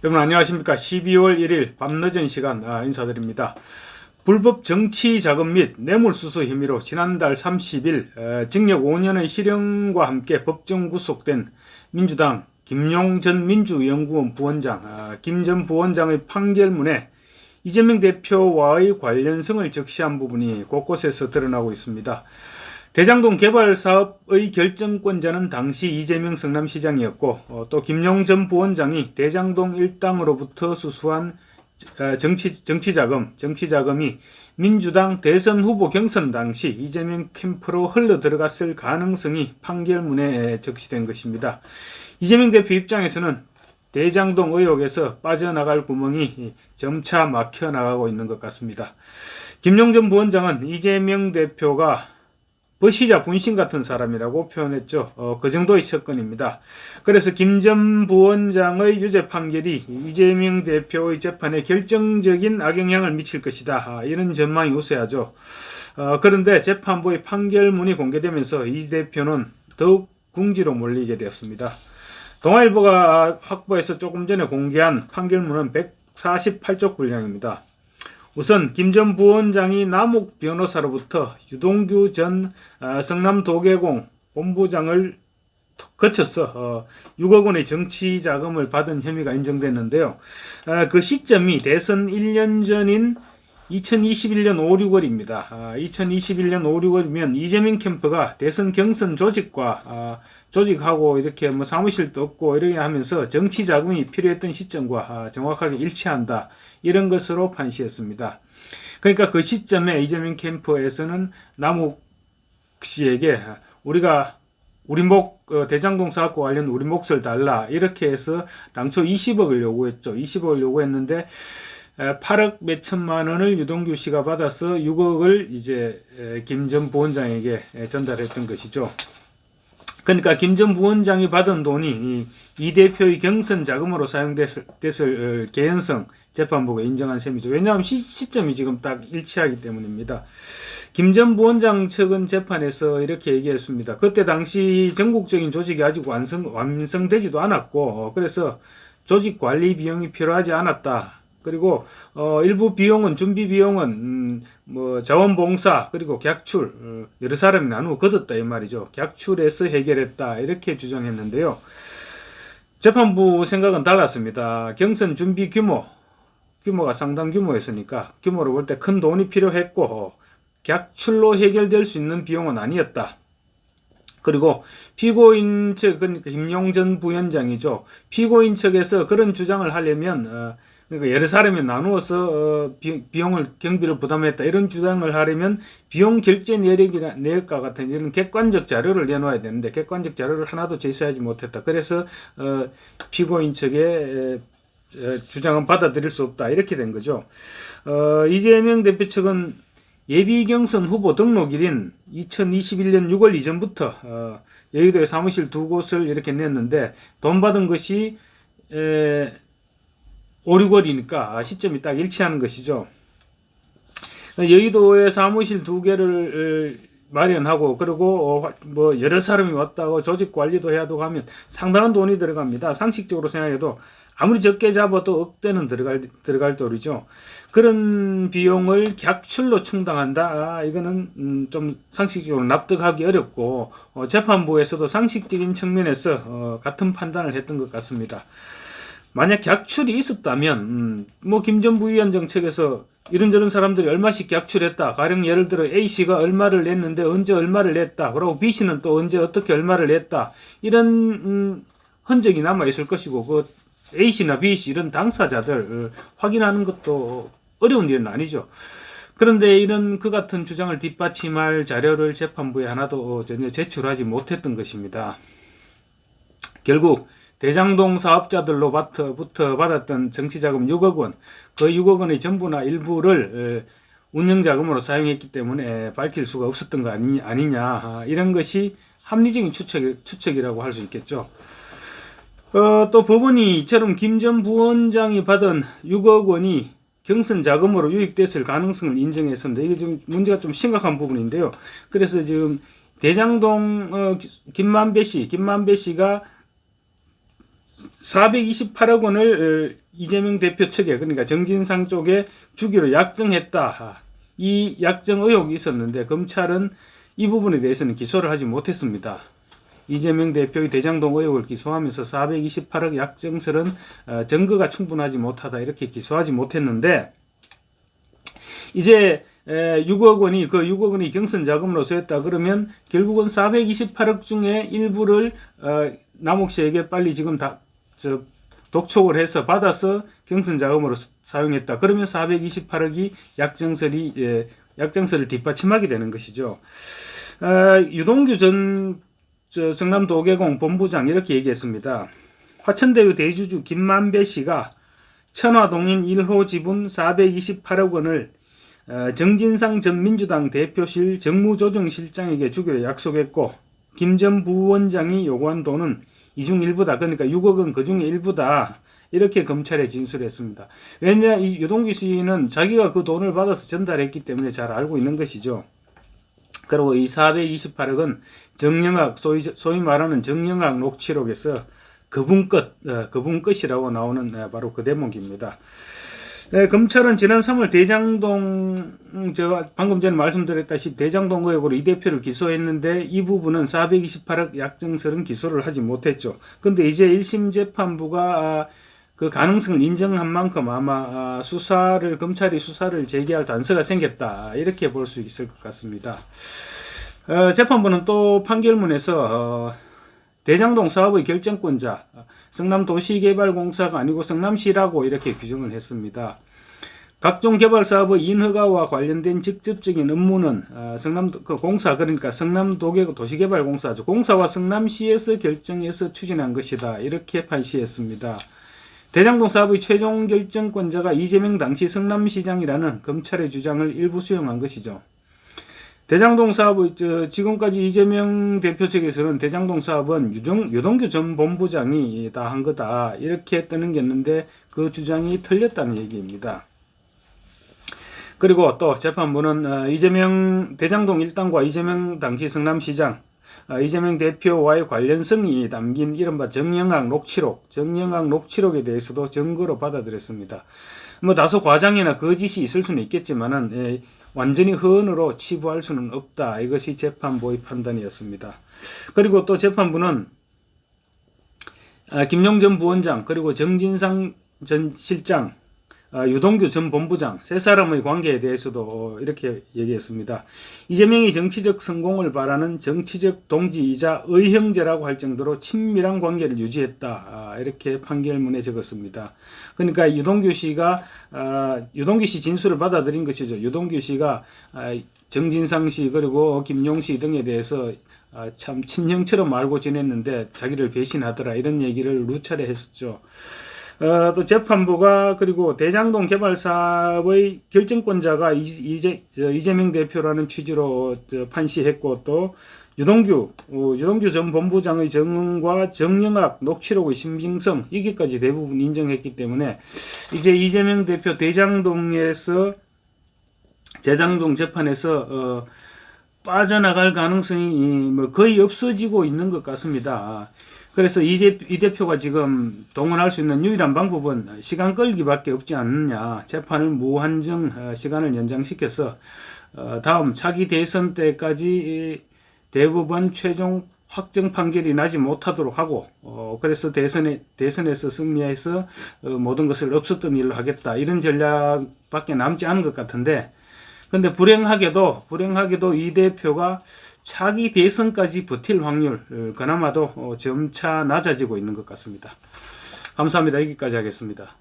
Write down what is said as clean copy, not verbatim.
여러분 안녕하십니까. 12월 1일 밤늦은 시간 인사드립니다. 불법 정치 자금 및 뇌물수수 혐의로 지난달 30일 징역 5년의 실형과 함께 법정 구속된 민주당 김용 전 민주연구원 부원장, 김 전 부원장의 판결문에 이재명 대표와의 관련성을 적시한 부분이 곳곳에서 드러나고 있습니다. 대장동 개발 사업의 결정권자는 당시 이재명 성남시장이었고, 또 김용 전 부원장이 대장동 일당으로부터 수수한 정치자금이 민주당 대선 후보 경선 당시 이재명 캠프로 흘러 들어갔을 가능성이 판결문에 적시된 것입니다. 이재명 대표 입장에서는 대장동 의혹에서 빠져나갈 구멍이 점차 막혀 나가고 있는 것 같습니다. 김용 전 부원장은 이재명 대표가 버시자 분신 같은 사람이라고 표현했죠. 그 정도의 처건입니다. 그래서 김 전 부원장의 유죄 판결이 이재명 대표의 재판에 결정적인 악영향을 미칠 것이다. 이런 전망이 우세하죠. 그런데 재판부의 판결문이 공개되면서 이 대표는 더욱 궁지로 몰리게 되었습니다. 동아일보가 확보해서 조금 전에 공개한 판결문은 148쪽 분량입니다. 우선 김 전 부원장이 남욱 변호사로부터 유동규 전 성남도계공 본부장을 거쳐서 6억 원의 정치 자금을 받은 혐의가 인정됐는데요. 그 시점이 대선 1년 전인 2021년 5, 6월입니다. 2021년 5, 6월이면 이재명 캠프가 대선 경선 조직하고 이렇게 뭐 사무실도 없고 이렇게 하면서 정치 자금이 필요했던 시점과 정확하게 일치한다. 이런 것으로 판시했습니다. 그러니까 그 시점에 이재명 캠프에서는 남욱 씨에게 우리가 대장동 사업과 관련 우리 몫을 달라 이렇게 해서 당초 20억을 요구했죠. 20억을 요구했는데 8억 몇천만 원을 유동규 씨가 받아서 6억을 이제 김 전 부원장에게 전달했던 것이죠. 그러니까 김 전 부원장이 받은 돈이 이 대표의 경선 자금으로 사용됐을 개연성 재판부가 인정한 셈이죠. 왜냐하면 시점이 지금 딱 일치하기 때문입니다. 김 전 부원장 측은 재판에서 이렇게 얘기했습니다. 그때 당시 전국적인 조직이 아직 완성되지도 않았고, 그래서 조직 관리 비용이 필요하지 않았다. 그리고 일부 비용은 준비 비용은 자원봉사 그리고 객출 여러 사람이 나누어 거뒀다 이 말이죠. 객출해서 해결했다 이렇게 주장했는데요. 재판부 생각은 달랐습니다. 경선 준비 규모가 상당 규모였으니까 규모로 볼 때 큰 돈이 필요했고 객출로 해결될 수 있는 비용은 아니었다. 그리고 피고인 측, 그러니까 김용 전 부원장이죠. 피고인 측에서 그런 주장을 하려면 그러니까 여러 사람이 나누어서 경비를 부담했다 이런 주장을 하려면 비용 결제 내역과 같은 이런 객관적 자료를 내놓아야 되는데 객관적 자료를 하나도 제시하지 못했다. 그래서 피고인 측의 주장은 받아들일 수 없다 이렇게 된 거죠. 이재명 대표 측은 예비 경선 후보 등록일인 2021년 6월 이전부터 여의도에 사무실 두 곳을 이렇게 냈는데 돈 받은 것이 5, 6월이니까 시점이 딱 일치하는 것이죠. 여의도에 사무실 두 개를 마련하고 그리고 뭐 여러 사람이 왔다고 조직 관리도 해야 되고 하면 상당한 돈이 들어갑니다. 상식적으로 생각해도 아무리 적게 잡아도 억대는 들어갈 돈이죠. 그런 비용을 객출로 충당한다. 이거는 좀 상식적으로 납득하기 어렵고 재판부에서도 상식적인 측면에서 같은 판단을 했던 것 같습니다. 만약 객출이 있었다면 김 전 부위원장 측에서 이런저런 사람들이 얼마씩 객출했다. 가령 예를 들어 A씨가 얼마를 냈는데 언제 얼마를 냈다. 그리고 B씨는 또 언제 어떻게 얼마를 냈다. 이런 흔적이 남아 있을 것이고 그 A씨나 B씨 이런 당사자들 확인하는 것도 어려운 일은 아니죠. 그런데 이런 그 같은 주장을 뒷받침할 자료를 재판부에 하나도 전혀 제출하지 못했던 것입니다. 결국 대장동 사업자들로부터 받았던 정치자금 6억 원, 그 6억 원의 전부나 일부를 운영자금으로 사용했기 때문에 밝힐 수가 없었던 거 아니냐. 이런 것이 합리적인 추측이라고 할 수 있겠죠. 또 법원이 이처럼 김 전 부원장이 받은 6억 원이 경선 자금으로 유입됐을 가능성을 인정했습니다. 이게 좀 문제가 좀 심각한 부분인데요. 그래서 지금 대장동 김만배 씨가 428억 원을 이재명 대표 측에, 그러니까 정진상 쪽에 주기로 약정했다. 이 약정 의혹이 있었는데 검찰은 이 부분에 대해서는 기소를 하지 못했습니다. 이재명 대표의 대장동 의혹을 기소하면서 428억 약정설은 증거가 충분하지 못하다 이렇게 기소하지 못했는데, 이제 6억 원이 그 6억 원이 경선 자금으로 쓰였다 그러면 결국은 428억 중에 일부를 남욱 씨에게 빨리 지금 다 독촉을 해서 받아서 경선 자금으로 사용했다. 그러면 428억이 약정설을 뒷받침하게 되는 것이죠. 유동규 전 성남도계공 본부장 이렇게 얘기했습니다. 화천대유 대주주 김만배 씨가 천화동인 1호 지분 428억 원을 정진상 전 민주당 대표실 정무조정실장에게 주기로 약속했고, 김 전 부원장이 요구한 돈은 이 중 일부다. 그러니까 6억은 그 중에 일부다. 이렇게 검찰에 진술했습니다. 왜냐, 이 유동규 씨는 자기가 그 돈을 받아서 전달했기 때문에 잘 알고 있는 것이죠. 그리고 이 428억은 정영학, 소위 말하는 정영학 녹취록에서 그분 것이라고 나오는 바로 그 대목입니다. 검찰은 지난 3월 대장동, 방금 전에 말씀드렸다시피 대장동 의혹으로 이 대표를 기소했는데 이 부분은 428억 약정설은 기소를 하지 못했죠. 근데 이제 1심 재판부가 그 가능성을 인정한 만큼 아마 검찰이 수사를 재개할 단서가 생겼다. 이렇게 볼 수 있을 것 같습니다. 재판부는 또 판결문에서 대장동 사업의 결정권자 성남도시개발공사가 아니고 성남시라고 이렇게 규정을 했습니다. 각종 개발 사업의 인허가와 관련된 직접적인 업무는 공사, 그러니까 성남도시개발공사죠. 공사와 성남시에서 결정해서 추진한 것이다. 이렇게 판시했습니다. 대장동 사업의 최종 결정권자가 이재명 당시 성남시장이라는 검찰의 주장을 일부 수용한 것이죠. 대장동 사업의 지금까지 이재명 대표 측에서는 대장동 사업은 유동규 전 본부장이 다 한 거다 이렇게 떠넘겼는데 그 주장이 틀렸다는 얘기입니다. 그리고 또 재판부는 이재명 대장동 일당과 이재명 당시 성남시장 이재명 대표와의 관련성이 담긴 이른바 정영학 녹취록에 대해서도 증거로 받아들였습니다. 뭐 다소 과장이나 거짓이 있을 수는 있겠지만은 완전히 허언으로 치부할 수는 없다. 이것이 재판부의 판단이었습니다. 그리고 또 재판부는 김용전 부원장, 그리고 정진상 전 실장, 유동규 전 본부장 세 사람의 관계에 대해서도 이렇게 얘기했습니다. 이재명이 정치적 성공을 바라는 정치적 동지이자 의형제라고 할 정도로 친밀한 관계를 유지했다. 이렇게 판결문에 적었습니다. 그러니까 유동규 씨 진술을 받아들인 것이죠. 유동규 씨가 정진상 씨 그리고 김용 씨 등에 대해서 참 친형처럼 알고 지냈는데 자기를 배신하더라 이런 얘기를 누차례 했었죠. 또 재판부가 그리고 대장동 개발 사업의 결정권자가 이재명 대표라는 취지로 판시했고, 또 유동규 전 본부장의 증언과 정영학 녹취록의 신빙성 이기까지 대부분 인정했기 때문에 이제 이재명 대표 대장동 재판에서 빠져나갈 가능성이 거의 없어지고 있는 것 같습니다. 그래서 이 대표가 지금 동원할 수 있는 유일한 방법은 시간 끌기밖에 없지 않느냐. 재판을 무한정 시간을 연장시켜서 다음 차기 대선 때까지 대법원 최종 확정 판결이 나지 못하도록 하고 그래서 대선에서 승리해서 모든 것을 없었던 일로 하겠다. 이런 전략밖에 남지 않은 것 같은데, 근데 불행하게도 이 대표가 차기 대선까지 버틸 확률 그나마도 점차 낮아지고 있는 것 같습니다. 감사합니다. 여기까지 하겠습니다.